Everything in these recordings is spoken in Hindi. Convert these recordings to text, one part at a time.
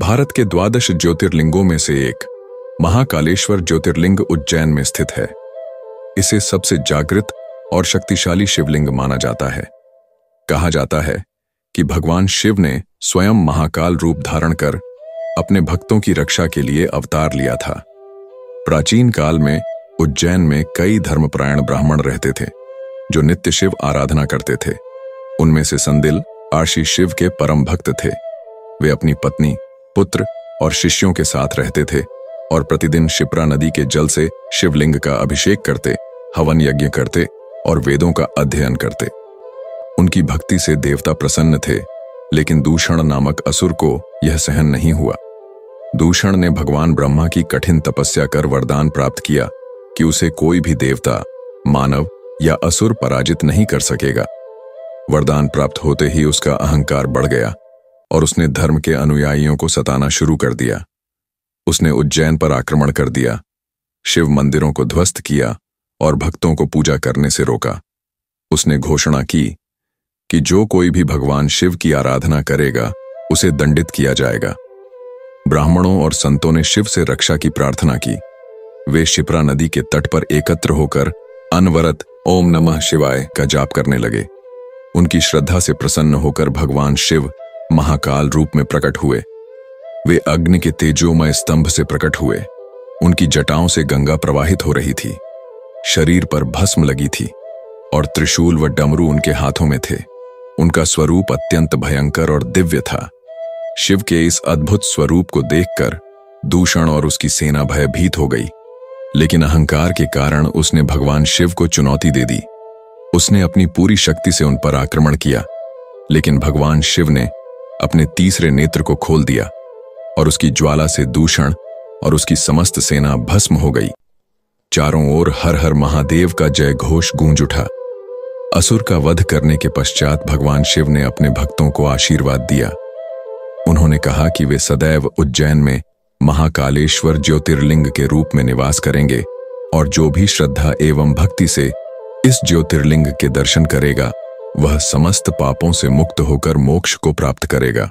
भारत के द्वादश ज्योतिर्लिंगों में से एक महाकालेश्वर ज्योतिर्लिंग उज्जैन में स्थित है। इसे सबसे जागृत और शक्तिशाली शिवलिंग माना जाता है। कहा जाता है कि भगवान शिव ने स्वयं महाकाल रूप धारण कर अपने भक्तों की रक्षा के लिए अवतार लिया था। प्राचीन काल में उज्जैन में कई धर्मपरायण ब्राह्मण रहते थे जो नित्य शिव आराधना करते थे। उनमें से संदिल आशी शिव के परम भक्त थे। वे अपनी पत्नी, पुत्र और शिष्यों के साथ रहते थे और प्रतिदिन शिप्रा नदी के जल से शिवलिंग का अभिषेक करते, हवन यज्ञ करते और वेदों का अध्ययन करते। उनकी भक्ति से देवता प्रसन्न थे, लेकिन दूषण नामक असुर को यह सहन नहीं हुआ। दूषण ने भगवान ब्रह्मा की कठिन तपस्या कर वरदान प्राप्त किया कि उसे कोई भी देवता, मानव या असुर पराजित नहीं कर सकेगा। वरदान प्राप्त होते ही उसका अहंकार बढ़ गया और उसने धर्म के अनुयायियों को सताना शुरू कर दिया। उसने उज्जैन पर आक्रमण कर दिया, शिव मंदिरों को ध्वस्त किया और भक्तों को पूजा करने से रोका। उसने घोषणा की कि जो कोई भी भगवान शिव की आराधना करेगा उसे दंडित किया जाएगा। ब्राह्मणों और संतों ने शिव से रक्षा की प्रार्थना की। वे शिप्रा नदी के तट पर एकत्र होकर अनवरत ओम नमः शिवाय का जाप करने लगे। उनकी श्रद्धा से प्रसन्न होकर भगवान शिव महाकाल रूप में प्रकट हुए। वे अग्नि के तेजोमय स्तंभ से प्रकट हुए। उनकी जटाओं से गंगा प्रवाहित हो रही थी, शरीर पर भस्म लगी थी और त्रिशूल व डमरू उनके हाथों में थे। उनका स्वरूप अत्यंत भयंकर और दिव्य था। शिव के इस अद्भुत स्वरूप को देखकर दूषण और उसकी सेना भयभीत हो गई, लेकिन अहंकार के कारण उसने भगवान शिव को चुनौती दे दी। उसने अपनी पूरी शक्ति से उन पर आक्रमण किया, लेकिन भगवान शिव ने अपने तीसरे नेत्र को खोल दिया और उसकी ज्वाला से दूषण और उसकी समस्त सेना भस्म हो गई। चारों ओर हर हर महादेव का जय घोष गूंज उठा। असुर का वध करने के पश्चात भगवान शिव ने अपने भक्तों को आशीर्वाद दिया। उन्होंने कहा कि वे सदैव उज्जैन में महाकालेश्वर ज्योतिर्लिंग के रूप में निवास करेंगे और जो भी श्रद्धा एवं भक्ति से इस ज्योतिर्लिंग के दर्शन करेगा वह समस्त पापों से मुक्त होकर मोक्ष को प्राप्त करेगा।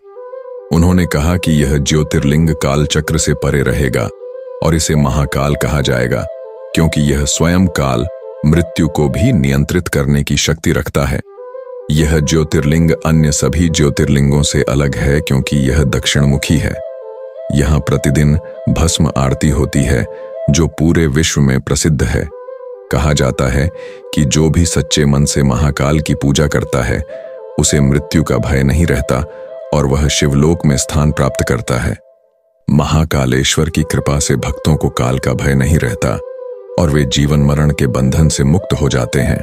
उन्होंने कहा कि यह ज्योतिर्लिंग काल चक्र से परे रहेगा और इसे महाकाल कहा जाएगा क्योंकि यह स्वयं काल मृत्यु को भी नियंत्रित करने की शक्ति रखता है। यह ज्योतिर्लिंग अन्य सभी ज्योतिर्लिंगों से अलग है क्योंकि यह दक्षिणमुखी है। यहाँ प्रतिदिन भस्म आरती होती है जो पूरे विश्व में प्रसिद्ध है। कहा जाता है कि जो भी सच्चे मन से महाकाल की पूजा करता है उसे मृत्यु का भय नहीं रहता और वह शिवलोक में स्थान प्राप्त करता है। महाकालेश्वर की कृपा से भक्तों को काल का भय नहीं रहता और वे जीवन मरण के बंधन से मुक्त हो जाते हैं।